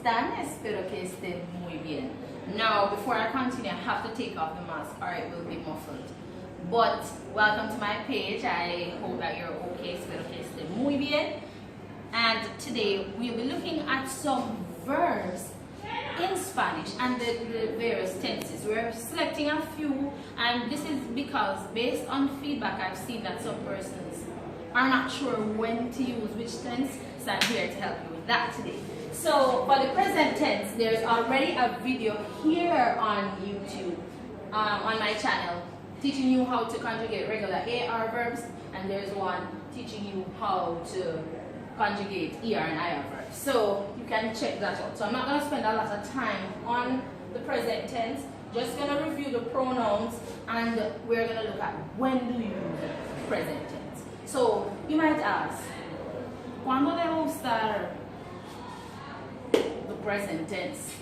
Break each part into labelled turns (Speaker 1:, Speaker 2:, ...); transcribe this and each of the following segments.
Speaker 1: están? Espero que estén muy bien. Now, before I continue, I have to take off the mask or it will be muffled. But welcome to my page. I hope that you're okay. Espero que estén muy bien. And today we'll be looking at some verbs in Spanish and the various tenses. We're selecting a few, and this is because based on feedback I've seen that some persons are not sure when to use which tense, so I'm here to help you with that today. So for the present tense, there's already a video here on YouTube, on my channel, teaching you how to conjugate regular AR verbs, and there's one teaching you how to conjugate ER and IR verbs. So you can check that out. So I'm not going to spend a lot of time on the present tense, just going to review the pronouns, and we're going to look at when do you use the present tense. So you might ask, ¿cuándo debo usar the present tense?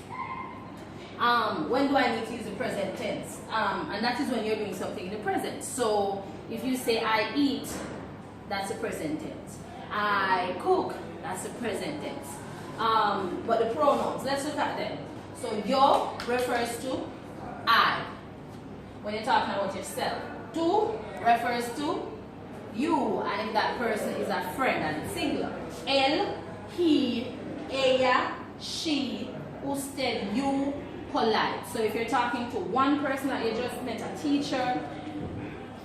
Speaker 1: When do I need to use the present tense? And that is when you're doing something in the present. So if you say I eat, that's the present tense. I cook, that's the present tense. But the pronouns, let's look at them. So yo refers to I, when you're talking about yourself. Tú refers to you, and if that person is a friend and it's singular. Él, he, ella, she, usted, you, polite. So if you're talking to one person that you just met, a teacher,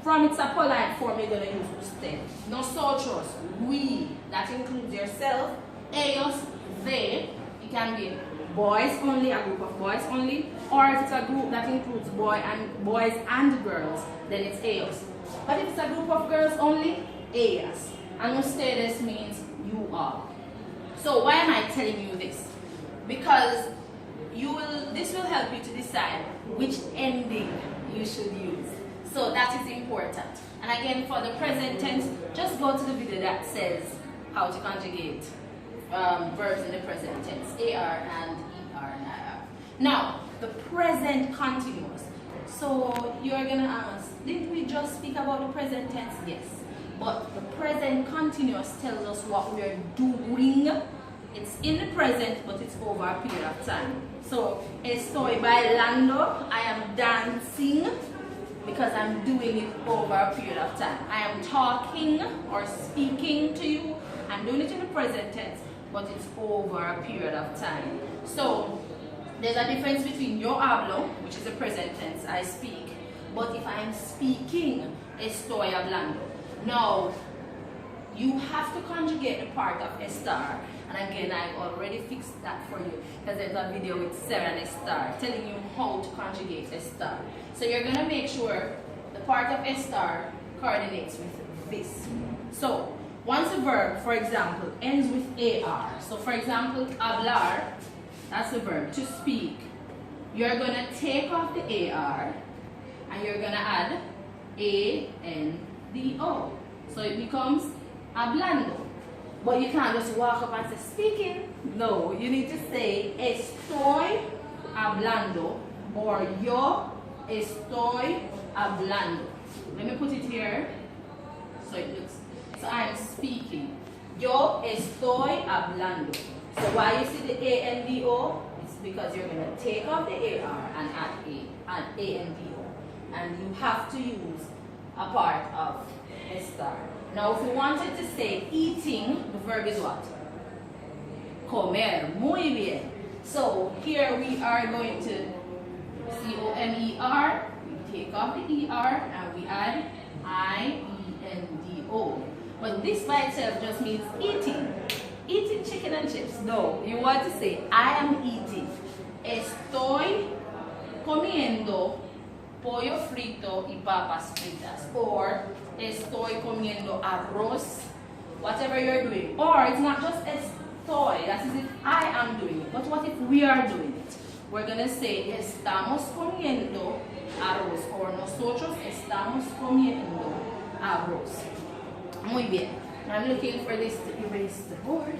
Speaker 1: from it's a polite form, you're going to use usted. Nosotros, we, that includes yourself. Ellos, they, it can be boys only, a group of boys only, or if it's a group that includes boys and girls, then it's ellos. But if it's a group of girls only, ellas. And ustedes means you all. So why am I telling you this? Because this will help you to decide which ending you should use. So that is important. And again, for the present tense, just go to the video that says how to conjugate verbs in the present tense, AR and ER and IR. Now, the present continuous. So you're gonna ask, didn't we just speak about the present tense? Yes. But the present continuous tells us what we are doing. It's in the present, but it's over a period of time. So, estoy bailando, I am dancing, because I'm doing it over a period of time. I am talking or speaking to you. I'm doing it in the present tense, but it's over a period of time. So there's a difference between yo hablo, which is the present tense, I speak, but if I'm speaking, estoy hablando. Now, you have to conjugate the part of estar. And again, I already fixed that for you because there's a video with Sarah and estar telling you how to conjugate estar. So you're going to make sure the part of estar coordinates with this. So once a verb, for example, ends with AR. So for example, hablar, that's the verb, to speak. You're going to take off the AR and you're going to add ANDO. So it becomes hablando. But you can't just walk up and say speaking. No, you need to say estoy hablando or yo estoy hablando. Let me put it here so it looks. So I'm speaking. Yo estoy hablando. So why you see the ANDO? It's because you're going to take off the AR and add ANDO. And you have to use a part of estar. Now, if we wanted to say eating, the verb is what? Comer. Muy bien. So, here we are going to COMER. We take off the ER and we add IENDO. But this by itself just means eating. Eating chicken and chips. No, you want to say I am eating. Estoy comiendo pollo frito y papas fritas, or estoy comiendo arroz, whatever you're doing. Or it's not just estoy, that's as if I am doing it, but what if we are doing it? We're going to say estamos comiendo arroz, or nosotros estamos comiendo arroz. Muy bien. I'm looking for this to erase the board.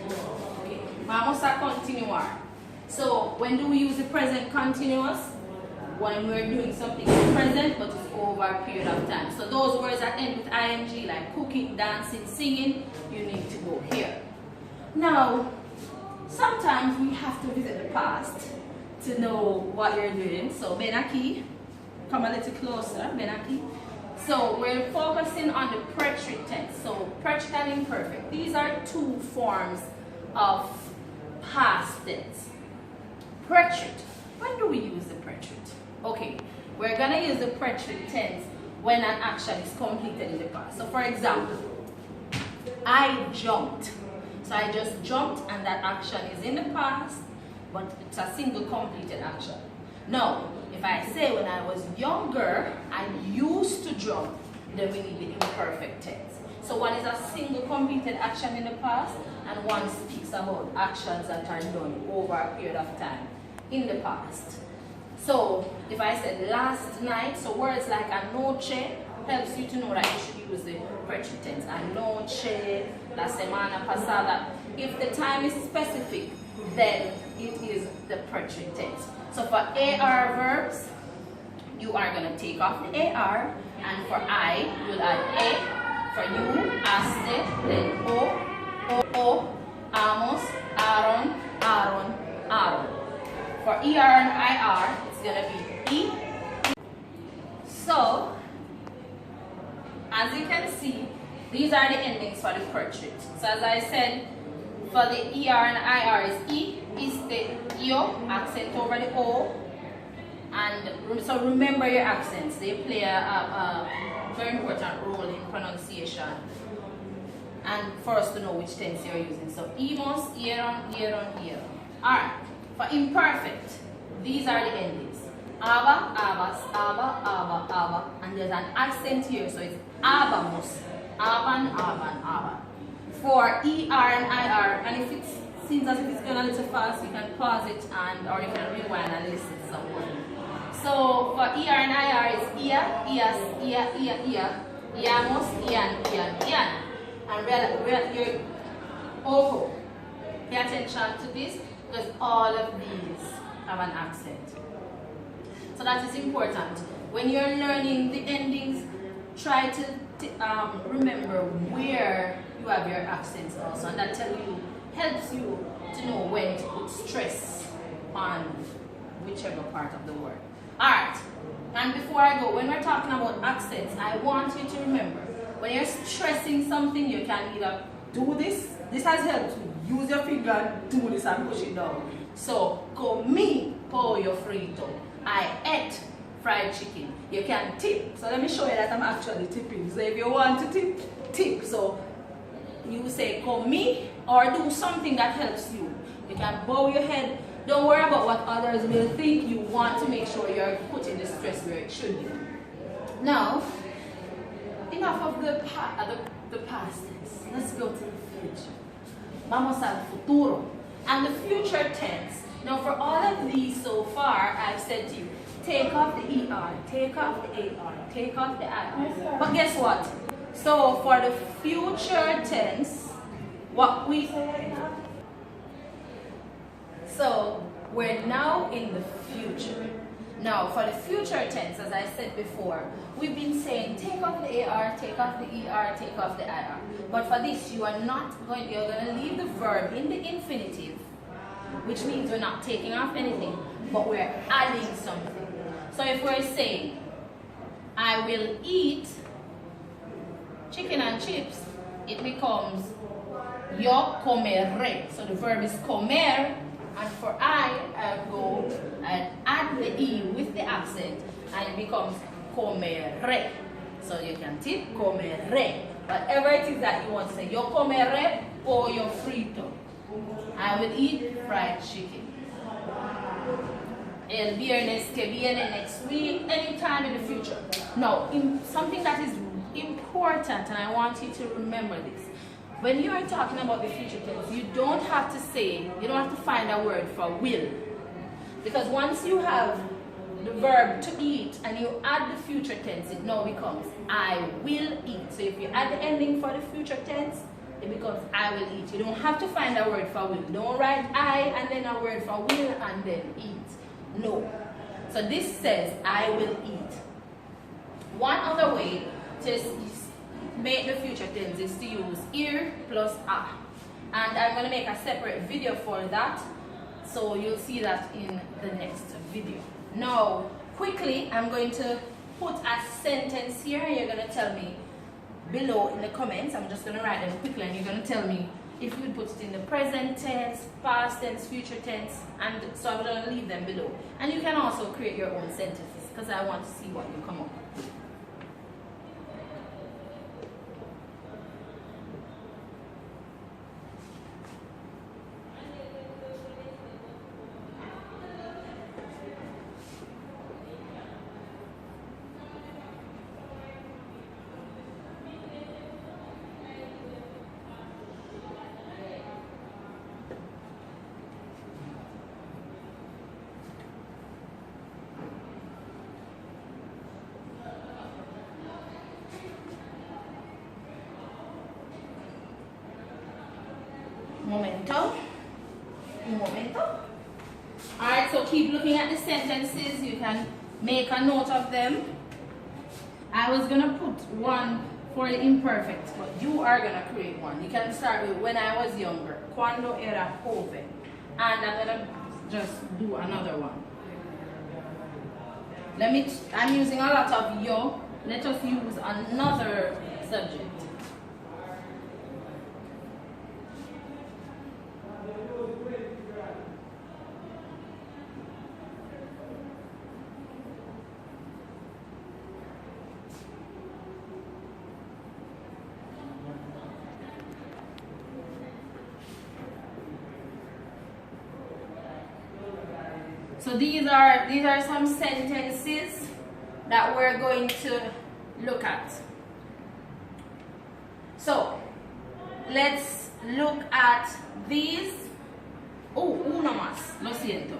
Speaker 1: Okay. Vamos a continuar. So when do we use the present continuous? When we're doing something in the present, but it's over a period of time. So those words that end with ing, like cooking, dancing, singing, you need to go here. Now, sometimes we have to visit the past to know what you're doing. So Benaki, come a little closer, Benaki. So we're focusing on the preterite tense. So preterite and imperfect. These are two forms of past tense. Preterite. When do we use the preterite? Okay, we're gonna use the preterite tense when an action is completed in the past. So for example, I jumped. So I just jumped and that action is in the past, but it's a single completed action. Now, if I say when I was younger, I used to jump, then we need the imperfect tense. So one is a single completed action in the past, and one speaks about actions that are done over a period of time in the past. So if I said last night, so words like anoche helps you to know that you should use the preterite tense. Anoche, la semana pasada. If the time is specific, then it is the preterite tense. So for AR verbs, you are going to take off the AR, and for I, you'll add A. For you, aste, then O, amos, Aaron, Aaron, Aaron. For ER and IR, it's going to be E. So, as you can see, these are the endings for the preterite. So as I said, for the ER and IR is E, is the IO, accent over the O. And so remember your accents. They play a very important role in pronunciation. And for us to know which tense you're using. So emos, ieron, ieron, ieron. Alright, for imperfect, these are the endings. Aba, abas, aba, aba, aba. And there's an accent here, so it's abamos, aban, aban, aban. For ER and IR, and if it seems as if it's going a little fast, you can pause it or you can rewind and listen somewhere. So for ER and IR, it's ia, ias, ia, ia, ia, iamos, ian, ian, ian. And you're oh, pay attention to this because all of these have an accent. So that is important. When you're learning the endings, try to remember where you have your accents also, and that helps you to know when to put stress on whichever part of the word. Alright, and before I go, when we're talking about accents, I want you to remember, when you're stressing something, you can either do this has helped you, use your finger and do this and push it down. So, comi pollo frito, I ate fried chicken. You can tip. So let me show you that I'm actually tipping. So if you want to tip, tip. So you say comi or do something that helps you. You can bow your head. Don't worry about what others will think. You want to make sure you're putting the stress where it should be. Now, enough of the past tense. Let's go to the future. Vamos al futuro. And the future tense. Now for all of these so far, I've said to you, take off the ER, take off the AR, take off the IR. But guess what? So for the future tense, so we're now in the future. Now for the future tense, as I said before, we've been saying take off the AR, take off the ER, take off the IR. But for this, you're going to leave the verb in the infinitive, which means we're not taking off anything, but we're adding something. So if we're saying, I will eat chicken and chips, it becomes yo comeré. So the verb is comer, and for I go and add the E with the accent, and it becomes comeré. So you can tip comeré. Whatever it is that you want to say, yo comeré pollo frito. I will eat fried chicken. El viernes que viene, next week, anytime in the future. Now, something that is important, and I want you to remember this. When you are talking about the future tense, you don't have to find a word for will. Because once you have the verb to eat and you add the future tense, it now becomes I will eat. So if you add the ending for the future tense, it becomes I will eat. You don't have to find a word for will. Don't write I and then a word for will and then eat. No. So this says I will eat. One other way to make the future tense is to use ir plus a. and I'm going to make a separate video for that, so you'll see that in the next video. Now quickly, I'm going to put a sentence here and you're going to tell me below in the comments. I'm just going to write them quickly and you're going to tell me if you would put it in the present tense, past tense, future tense, and so I'm going to leave them below. And you can also create your own sentences because I want to see what you come up with. Momento. Alright, so keep looking at the sentences. You can make a note of them. I was going to put one for the imperfect, but you are going to create one. You can start with when I was younger. Cuando era joven. And I'm going to just do another one. I'm using a lot of yo. Let us use another subject. So these are some sentences that we're going to look at. So let's look at these. Oh, uno más, lo siento.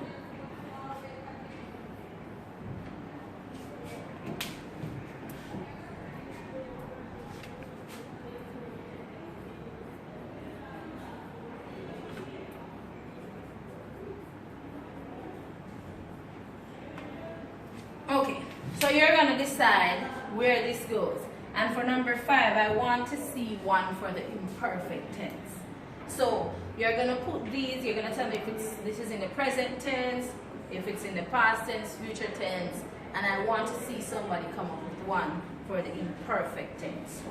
Speaker 1: Okay, so you're going to decide where this goes. And for number 5, I want to see one for the imperfect tense. So you're going to put these, you're going to tell me if this is in the present tense, if it's in the past tense, future tense, and I want to see somebody come up with one for the imperfect tense.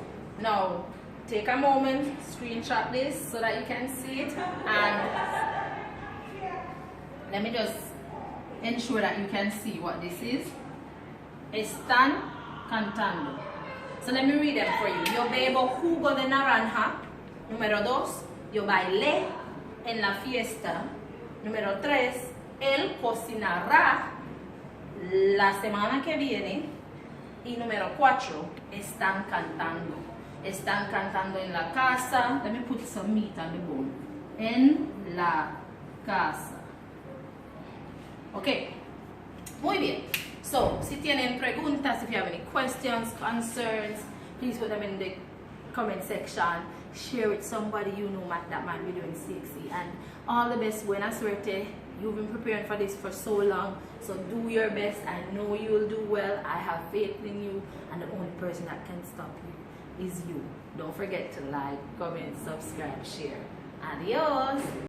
Speaker 1: Now, take a moment, screenshot this so that you can see it, and let me just ensure that you can see what this is. Están cantando. So let me read them for you. Yo bebo jugo de naranja. Número 2, yo bailé en la fiesta. Número 3, él cocinará la semana que viene. Y número 4, están cantando. Están cantando en la casa. Let me put some meat on the bone. En la casa. Okay. Muy bien. So, si tienen preguntas, if you have any questions, concerns, please put them in the comment section. Share with somebody you know that might be doing CSE. And all the best. Buena suerte. You've been preparing for this for so long. So do your best. I know you'll do well. I have faith in you. And the only person that can stop you is you. Don't forget to like, comment, subscribe, share. Adios.